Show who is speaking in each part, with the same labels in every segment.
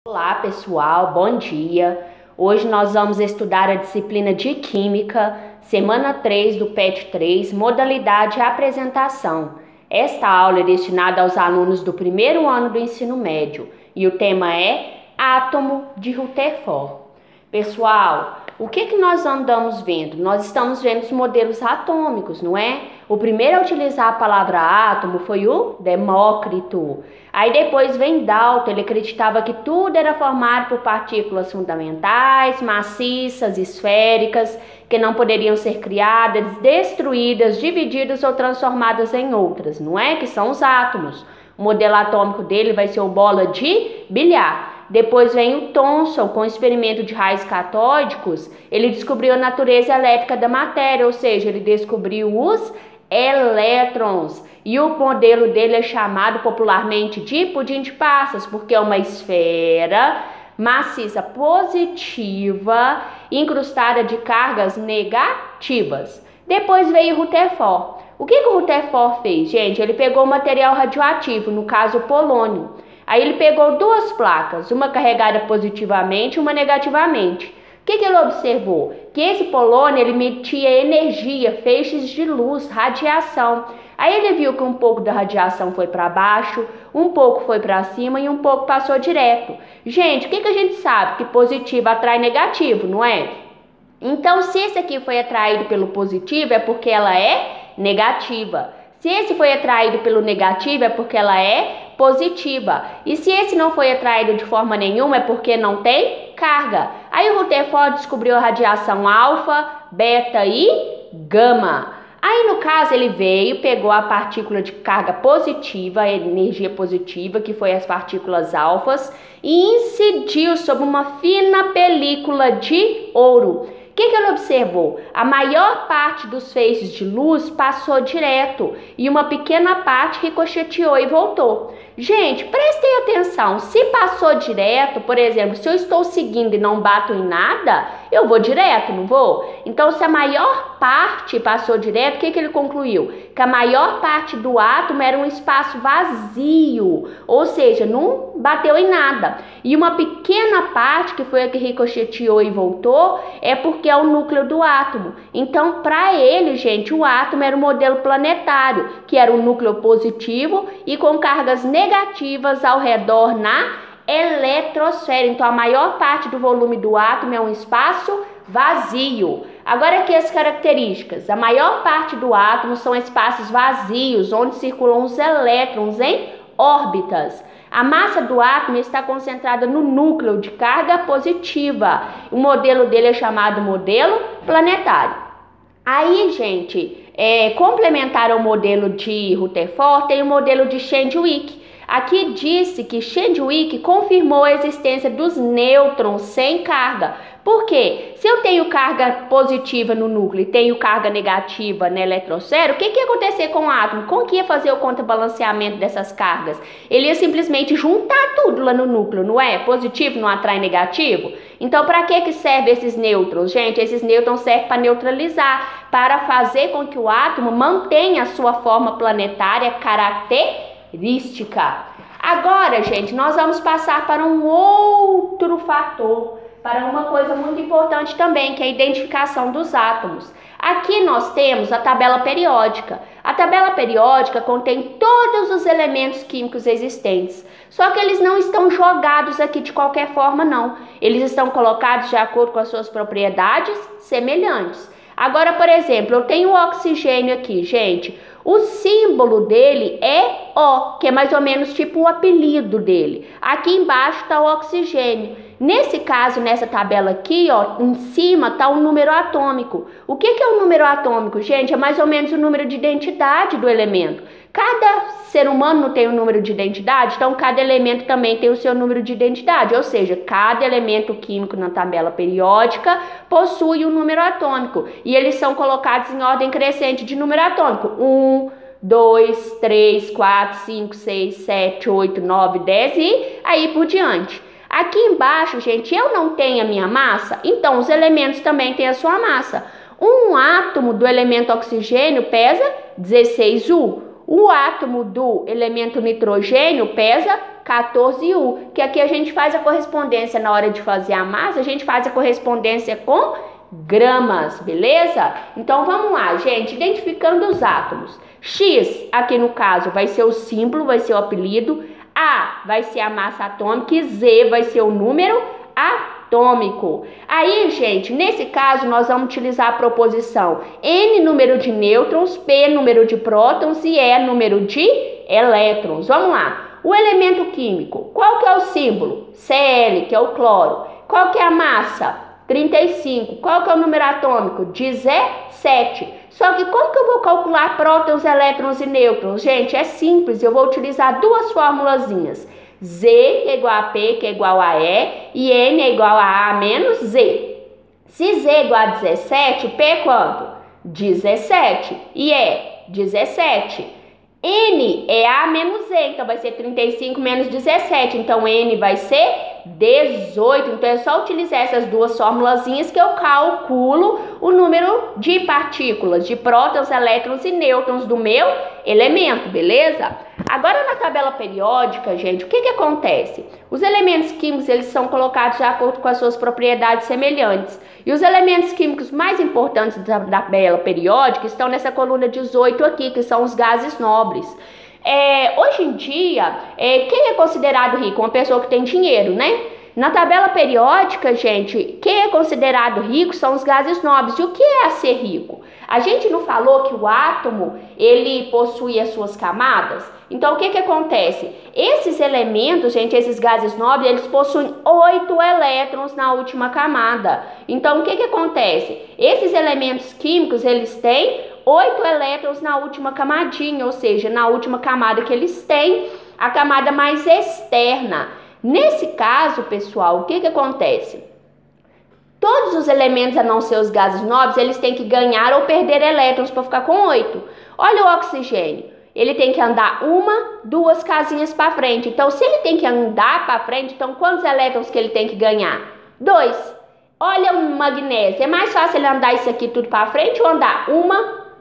Speaker 1: Olá pessoal, bom dia! Hoje nós vamos estudar a disciplina de Química, semana 3 do PET 3, modalidade apresentação. Esta aula é destinada aos alunos do primeiro ano do ensino médio e o tema é átomo de Rutherford. Pessoal, o que nós andamos vendo? Nós estamos vendo os modelos atômicos, não é? O primeiro a utilizar a palavra átomo foi o Demócrito. Aí depois vem Dalton, ele acreditava que tudo era formado por partículas fundamentais, maciças, esféricas, que não poderiam ser criadas, destruídas, divididas ou transformadas em outras, não é? Que são os átomos. O modelo atômico dele vai ser o bola de bilhar. Depois vem o Thomson, com o experimento de raios catódicos, ele descobriu a natureza elétrica da matéria, ou seja, ele descobriu os elétrons. E o modelo dele é chamado popularmente de pudim de passas, porque é uma esfera maciça positiva, incrustada de cargas negativas. Depois veio Rutherford. O que o Rutherford fez, gente? Ele pegou material radioativo, no caso o polônio. Aí ele pegou duas placas, uma carregada positivamente e uma negativamente. O que ele observou? Que esse polônio ele emitia energia, feixes de luz, radiação. Aí ele viu que um pouco da radiação foi para baixo, um pouco foi para cima e um pouco passou direto. Gente, o que a gente sabe? Que positivo atrai negativo, não é? Então, se esse aqui foi atraído pelo positivo, é porque ela é negativa. Se esse foi atraído pelo negativo, é porque ela é positiva. E se esse não foi atraído de forma nenhuma, é porque não tem carga. Aí o Rutherford descobriu a radiação alfa, beta e gama. Aí no caso ele veio, pegou a partícula de carga positiva, a energia positiva, que foi as partículas alfas, e incidiu sobre uma fina película de ouro. O que ele observou? A maior parte dos feixes de luz passou direto e uma pequena parte ricocheteou e voltou. Gente, prestem atenção, se passou direto, por exemplo, se eu estou seguindo e não bato em nada, eu vou direto, não vou? Então, se a maior parte passou direto, o que ele concluiu? Que a maior parte do átomo era um espaço vazio, ou seja, não bateu em nada. E uma pequena parte, que foi a que ricocheteou e voltou, é porque é o núcleo do átomo. Então, para ele, gente, o átomo era um modelo planetário, que era um núcleo positivo e com cargas negativas ao redor na eletrosfera. Então, a maior parte do volume do átomo é um espaço vazio. Agora aqui as características. A maior parte do átomo são espaços vazios, onde circulam os elétrons em órbitas. A massa do átomo está concentrada no núcleo de carga positiva. O modelo dele é chamado modelo planetário. Aí, gente, complementar ao modelo de Rutherford, tem o modelo de Chadwick. Aqui disse que Chadwick confirmou a existência dos nêutrons sem carga. Por quê? Se eu tenho carga positiva no núcleo e tenho carga negativa na eletrosfera, o que ia acontecer com o átomo? Como que ia fazer o contrabalanceamento dessas cargas? Ele ia simplesmente juntar tudo lá no núcleo, não é? Positivo não atrai negativo? Então, para que servem esses nêutrons? Gente, esses nêutrons servem para neutralizar, para fazer com que o átomo mantenha a sua forma planetária característica. Agora, gente, nós vamos passar para um outro fator, para uma coisa muito importante também, que é a identificação dos átomos. Aqui nós temos a tabela periódica. A tabela periódica contém todos os elementos químicos existentes, só que eles não estão jogados aqui de qualquer forma, não. Eles estão colocados de acordo com as suas propriedades semelhantes. Agora, por exemplo, eu tenho o oxigênio aqui, gente. O símbolo dele é O, que é mais ou menos tipo o apelido dele. Aqui embaixo está o oxigênio. Nesse caso, nessa tabela aqui, ó, em cima está o número atômico. O que é o número atômico, gente? É mais ou menos o número de identidade do elemento. Cada ser humano não tem um número de identidade, então cada elemento também tem o seu número de identidade. Ou seja, cada elemento químico na tabela periódica possui um número atômico. E eles são colocados em ordem crescente de número atômico. 1, 2, 3, 4, 5, 6, 7, 8, 9, 10 e aí por diante. Aqui embaixo, gente, eu não tenho a minha massa, então os elementos também têm a sua massa. Um átomo do elemento oxigênio pesa 16 U. O átomo do elemento nitrogênio pesa 14 U, que aqui a gente faz a correspondência na hora de fazer a massa, a gente faz a correspondência com gramas, beleza? Então vamos lá, gente, identificando os átomos. X, aqui no caso, vai ser o símbolo, vai ser o apelido. A vai ser a massa atômica e Z vai ser o número atômico. Aí, gente, nesse caso, nós vamos utilizar a proposição N número de nêutrons, P número de prótons e E número de elétrons. Vamos lá. O elemento químico, qual que é o símbolo? Cl, que é o cloro. Qual que é a massa? 35. Qual que é o número atômico? 17. Só que como que eu vou calcular prótons, elétrons e nêutrons? Gente, é simples, eu vou utilizar duas formulazinhas. Z, que é igual a P, que é igual a E, e N é igual a A menos Z. Se Z é igual a 17, P é quanto? 17. E E, 17. N é A menos Z, então vai ser 35 menos 17, então N vai ser 18. Então é só utilizar essas duas formulazinhas que eu calculo o número de partículas, de prótons, elétrons e nêutrons do meu elemento, beleza? Agora na tabela periódica, gente, o que acontece? Os elementos químicos, eles são colocados de acordo com as suas propriedades semelhantes. E os elementos químicos mais importantes da tabela periódica estão nessa coluna 18 aqui, que são os gases nobres. Hoje em dia, quem é considerado rico? Uma pessoa que tem dinheiro, né? Na tabela periódica, gente, quem é considerado rico são os gases nobres. E o que é ser rico? A gente não falou que o átomo, ele possui as suas camadas? Então, o que acontece? Esses elementos, gente, esses gases nobres, eles possuem 8 elétrons na última camada. Então, o que acontece? Esses elementos químicos, eles têm 8 elétrons na última camadinha, ou seja, na última camada que eles têm, a camada mais externa. Nesse caso, pessoal, o que acontece? Todos os elementos, a não ser os gases nobres, eles têm que ganhar ou perder elétrons para ficar com 8. Olha o oxigênio. Ele tem que andar 1, 2 casinhas para frente. Então, se ele tem que andar para frente, então quantos elétrons que ele tem que ganhar? 2. Olha o magnésio. É mais fácil ele andar isso aqui tudo para frente ou andar 1,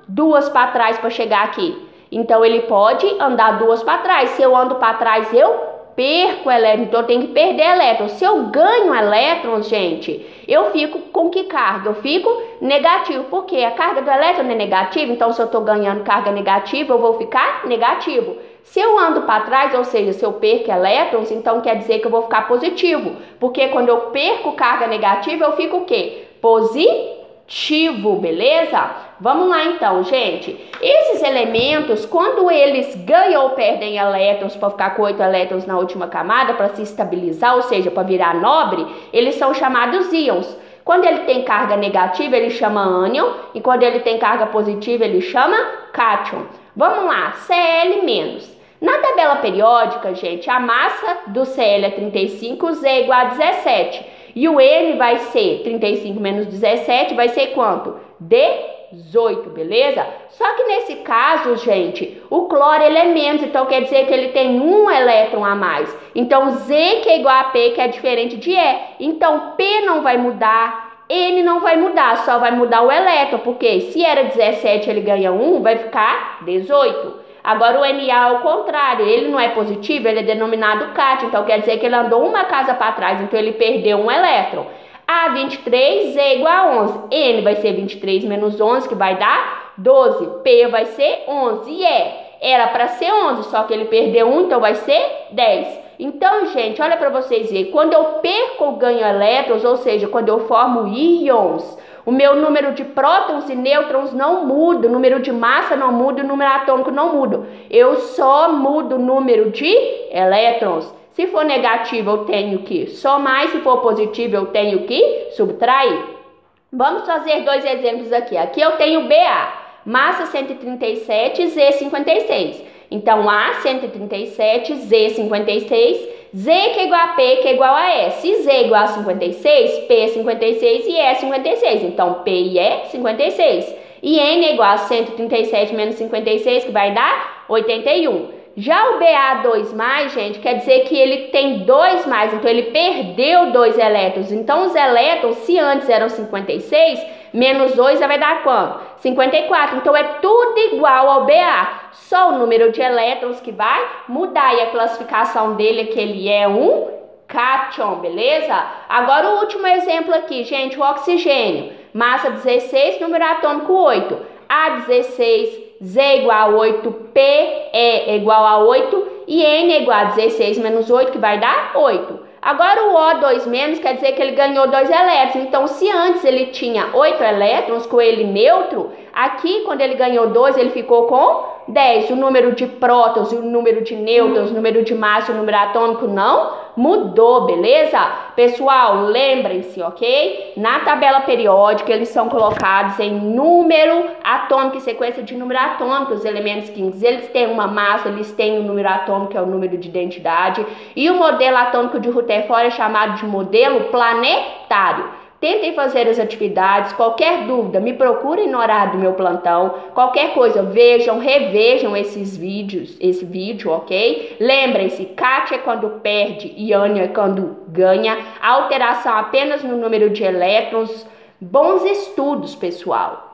Speaker 1: 2 para trás para chegar aqui? Então, ele pode andar 2 para trás. Se eu ando para trás, eu perco elétrons, então eu tenho que perder elétrons. Se eu ganho elétrons, gente, eu fico com que carga? Eu fico negativo, porque a carga do elétron é negativa, então se eu estou ganhando carga negativa, eu vou ficar negativo. Se eu ando para trás, ou seja, se eu perco elétrons, então quer dizer que eu vou ficar positivo, porque quando eu perco carga negativa, eu fico o quê? Positivo, beleza? Vamos lá então, gente. Esses elementos, quando eles ganham ou perdem elétrons para ficar com 8 elétrons na última camada, para se estabilizar, ou seja, para virar nobre, eles são chamados íons. Quando ele tem carga negativa, ele chama ânion, e quando ele tem carga positiva, ele chama cátion. Vamos lá, Cl-. Na tabela periódica, gente, a massa do Cl é 35, Z é igual a 17. E o N vai ser 35 menos 17, vai ser quanto? 18, beleza? Só que nesse caso, gente, o cloro ele é menos, então quer dizer que ele tem um elétron a mais. Então Z que é igual a P, que é diferente de E. Então P não vai mudar, N não vai mudar, só vai mudar o elétron, porque se era 17 ele ganha 1, vai ficar 18. Agora o Na ao contrário, ele não é positivo, ele é denominado cátion, então quer dizer que ele andou uma casa para trás, então ele perdeu um elétron. A 23, Z é igual a 11. N vai ser 23 menos 11, que vai dar 12. P vai ser 11. E E era para ser 11, só que ele perdeu 1, então vai ser 10. Então, gente, olha para vocês verem. Quando eu perco ou ganho elétrons, ou seja, quando eu formo íons, o meu número de prótons e nêutrons não muda, o número de massa não muda, o número atômico não muda. Eu só mudo o número de elétrons. Se for negativo, eu tenho que somar, e se for positivo, eu tenho que subtrair. Vamos fazer 2 exemplos aqui. Aqui eu tenho BA, massa 137, Z 56. Então, A 137, Z 56, Z que é igual a P, que é igual a E. Se Z é igual a 56, P é 56 e E é 56. Então, P e E é 56. E N é igual a 137 menos 56, que vai dar 81. Já o Ba2+, gente, quer dizer que ele tem 2+, então ele perdeu 2 elétrons. Então, os elétrons, se antes eram 56, menos 2 vai dar quanto? 54. Então, é tudo igual ao Ba. Só o número de elétrons que vai mudar, e a classificação dele é que ele é um cátion, beleza? Agora o último exemplo aqui, gente, o oxigênio. Massa 16, número atômico 8. A16, Z igual a 8, P é igual a 8 e N é igual a 16 menos 8, que vai dar 8. Agora o O2- quer dizer que ele ganhou 2 elétrons. Então, se antes ele tinha 8 elétrons com ele neutro, aqui quando ele ganhou 2, ele ficou com 10. O número de prótons e o número de nêutrons, o número de massa e o número atômico não mudou, beleza? Pessoal, lembrem-se, ok? Na tabela periódica, eles são colocados em número atômico e sequência de número atômico. Os elementos químicos, eles têm uma massa, eles têm um número atômico, que é o número de identidade, e o modelo atômico de Rutherford é chamado de modelo planetário. Tentem fazer as atividades. Qualquer dúvida, me procurem no horário do meu plantão. Qualquer coisa, vejam, revejam esse vídeo, ok? Lembrem-se, Kátia é quando perde e Ânia é quando ganha. Alteração apenas no número de elétrons. Bons estudos, pessoal!